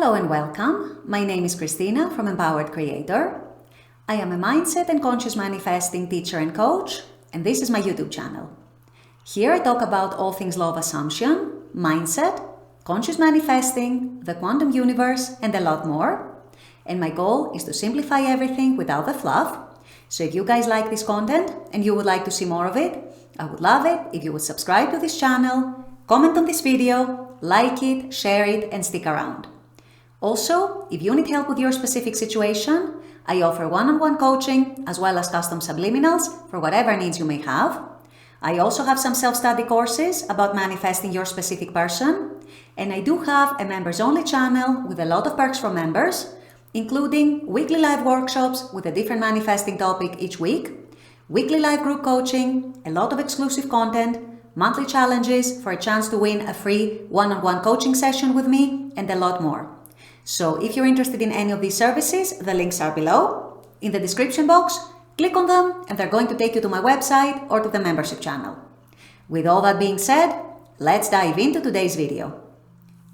Hello and welcome. My name is Christina from Empowered Creator. I am a mindset and conscious manifesting teacher and coach, and this is my YouTube channel. Here I talk about all things law of assumption, mindset, conscious manifesting, the quantum universe, and a lot more. And my goal is to simplify everything without the fluff. So if you guys like this content and you would like to see more of it, I would love it if you would subscribe to this channel, comment on this video, like it, share it, and stick around. Also, if you need help with your specific situation, I offer one-on-one coaching as well as custom subliminals for whatever needs you may have. I also have some self-study courses about manifesting your specific person, and I do have a members-only channel with a lot of perks for members, including weekly live workshops with a different manifesting topic each week, weekly live group coaching, a lot of exclusive content, monthly challenges for a chance to win a free one-on-one coaching session with me, and a lot more. So if you're interested in any of these services, the links are below in the description box. Click on them and they're going to take you to my website or to the membership channel. With all that being said, let's dive into today's video.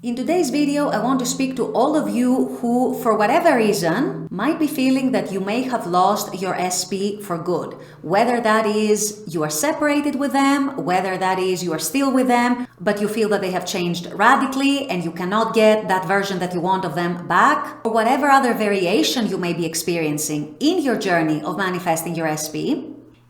In today's video, I want to speak to all of you who, for whatever reason, might be feeling that you may have lost your SP for good. Whether that is you are separated with them, whether that is you are still with them, but you feel that they have changed radically and you cannot get that version that you want of them back, or whatever other variation you may be experiencing in your journey of manifesting your SP.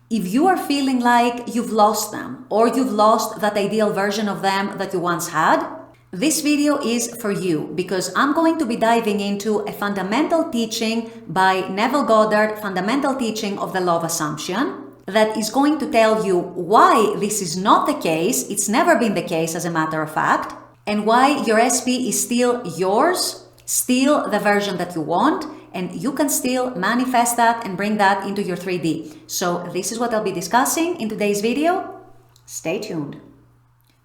If you are feeling like you've lost them or you've lost that ideal version of them that you once had, this video is for you because I'm going to be diving into a fundamental teaching by Neville Goddard, fundamental teaching of the law of assumption, that is going to tell you why this is not the case, it's never been the case as a matter of fact, and why your SP is still yours, still the version that you want, and you can still manifest that and bring that into your 3D. So this is what I'll be discussing in today's video. Stay tuned.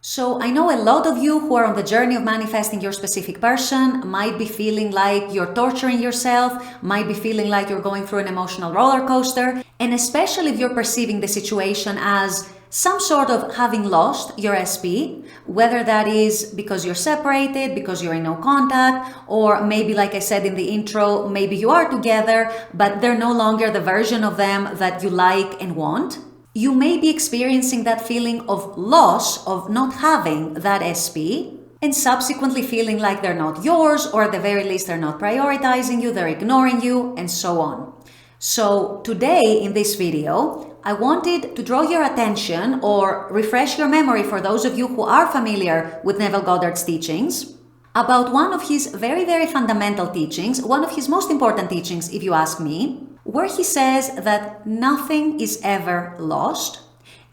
So I know a lot of you who are on the journey of manifesting your specific person might be feeling like you're torturing yourself, might be feeling like you're going through an emotional roller coaster, and especially if you're perceiving the situation as some sort of having lost your SP, whether that is because you're separated, because you're in no contact, or maybe like I said in the intro, maybe you are together, but they're no longer the version of them that you like and want. You may be experiencing that feeling of loss, of not having that SP, and subsequently feeling like they're not yours, or at the very least they're not prioritizing you, they're ignoring you, and so on. So today in this video, I wanted to draw your attention or refresh your memory for those of you who are familiar with Neville Goddard's teachings about one of his very, very fundamental teachings, one of his most important teachings if you ask me, where he says that nothing is ever lost,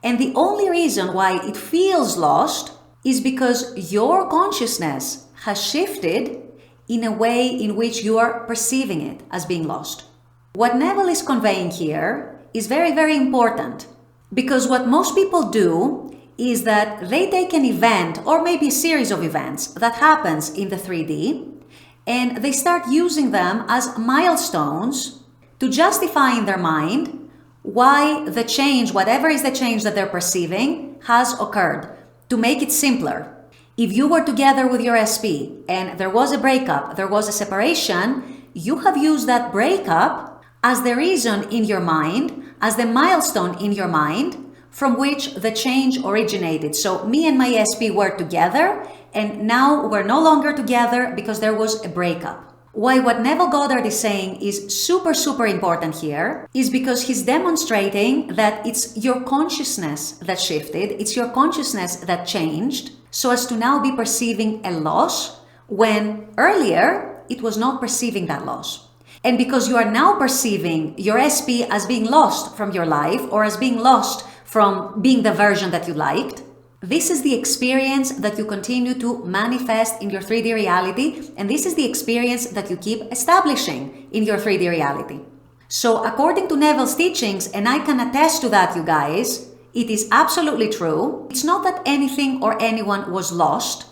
and the only reason why it feels lost is because your consciousness has shifted in a way in which you are perceiving it as being lost. What Neville is conveying here is very, very important, because what most people do is that they take an event or maybe a series of events that happens in the 3D and they start using them as milestones to justify in their mind why the change, whatever is the change that they're perceiving, has occurred. To make it simpler, if you were together with your SP and there was a breakup, there was a separation, you have used that breakup as the reason in your mind, as the milestone in your mind from which the change originated. So me and my SP were together and now we're no longer together because there was a breakup. Why what Neville Goddard is saying is super, super important here is because he's demonstrating that it's your consciousness that shifted, it's your consciousness that changed, so as to now be perceiving a loss when earlier it was not perceiving that loss. And because you are now perceiving your SP as being lost from your life or as being lost from being the version that you liked, this is the experience that you continue to manifest in your 3D reality, and this is the experience that you keep establishing in your 3D reality. So according to Neville's teachings, and I can attest to that, you guys, it is absolutely true. It's not that anything or anyone was lost.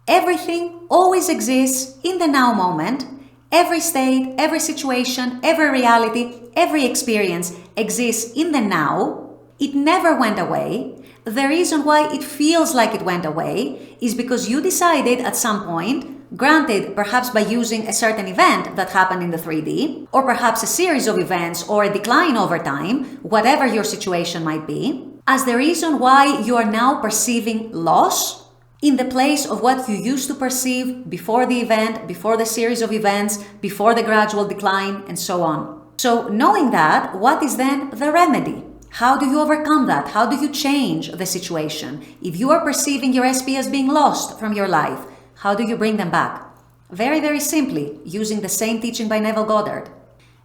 Everything always exists in the now moment. Every state, every situation, every reality, every experience exists in the now. It never went away. The reason why it feels like it went away is because you decided at some point granted perhaps by using a certain event that happened in the 3D, or perhaps a series of events or a decline over time, whatever your situation might be, as the reason why you are now perceiving loss in the place of what you used to perceive before the event, before the series of events, before the gradual decline, and so on. So knowing that, what is then the remedy? How do you overcome that? How do you change the situation? If you are perceiving your SP as being lost from your life, how do you bring them back? Very, very simply, using the same teaching by Neville Goddard.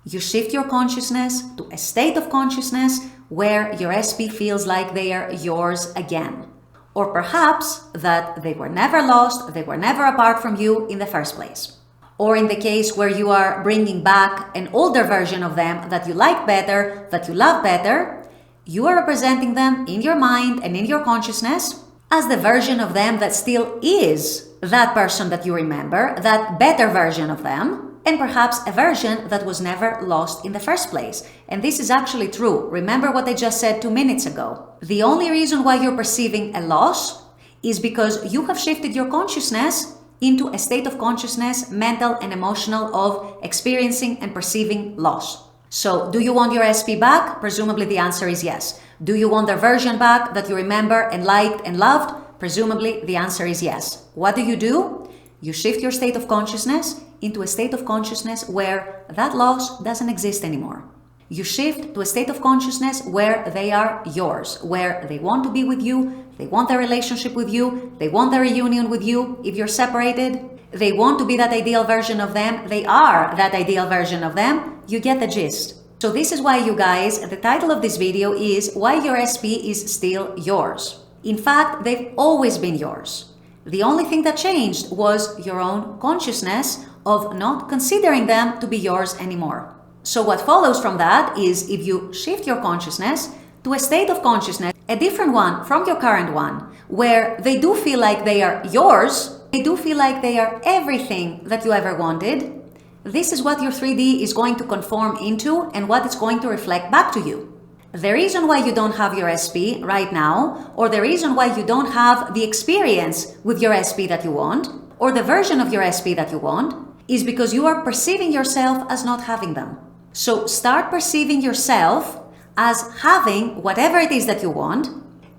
You shift your consciousness to a state of consciousness where your SP feels like they are yours again. Or perhaps that they were never lost, they were never apart from you in the first place. Or in the case where you are bringing back an older version of them that you like better, that you love better, you are representing them in your mind and in your consciousness as the version of them that still is that person that you remember, that better version of them, and perhaps a version that was never lost in the first place. And this is actually true. Remember what I just said 2 minutes ago. The only reason why you're perceiving a loss is because you have shifted your consciousness into a state of consciousness, mental and emotional, of experiencing and perceiving loss. So, do you want your SP back? Presumably the answer is yes. Do you want their version back that you remember and liked and loved? Presumably the answer is yes. What do? You shift your state of consciousness into a state of consciousness where that loss doesn't exist anymore. You shift to a state of consciousness where they are yours, where they want to be with you, they want their relationship with you, they want their reunion with you if you're separated, they want to be that ideal version of them, they are that ideal version of them. You get the gist. So this is why, you guys, the title of this video is Why Your SP is Still Yours. In fact, they've always been yours. The only thing that changed was your own consciousness of not considering them to be yours anymore. So what follows from that is, if you shift your consciousness to a state of consciousness, a different one from your current one, where they do feel like they are yours, they do feel like they are everything that you ever wanted, this is what your 3D is going to conform into and what it's going to reflect back to you. The reason why you don't have your SP right now, or the reason why you don't have the experience with your SP that you want, or the version of your SP that you want, is because you are perceiving yourself as not having them. So start perceiving yourself as having whatever it is that you want,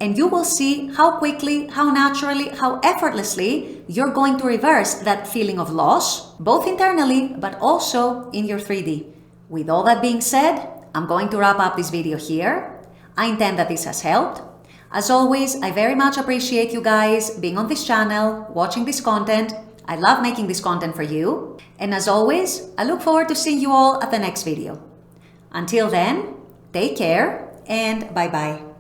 and you will see how quickly, how naturally, how effortlessly you're going to reverse that feeling of loss, both internally, but also in your 3D. With all that being said, I'm going to wrap up this video here. I intend that this has helped. As always, I very much appreciate you guys being on this channel, watching this content. I love making this content for you. And as always, I look forward to seeing you all at the next video. Until then, take care and bye-bye.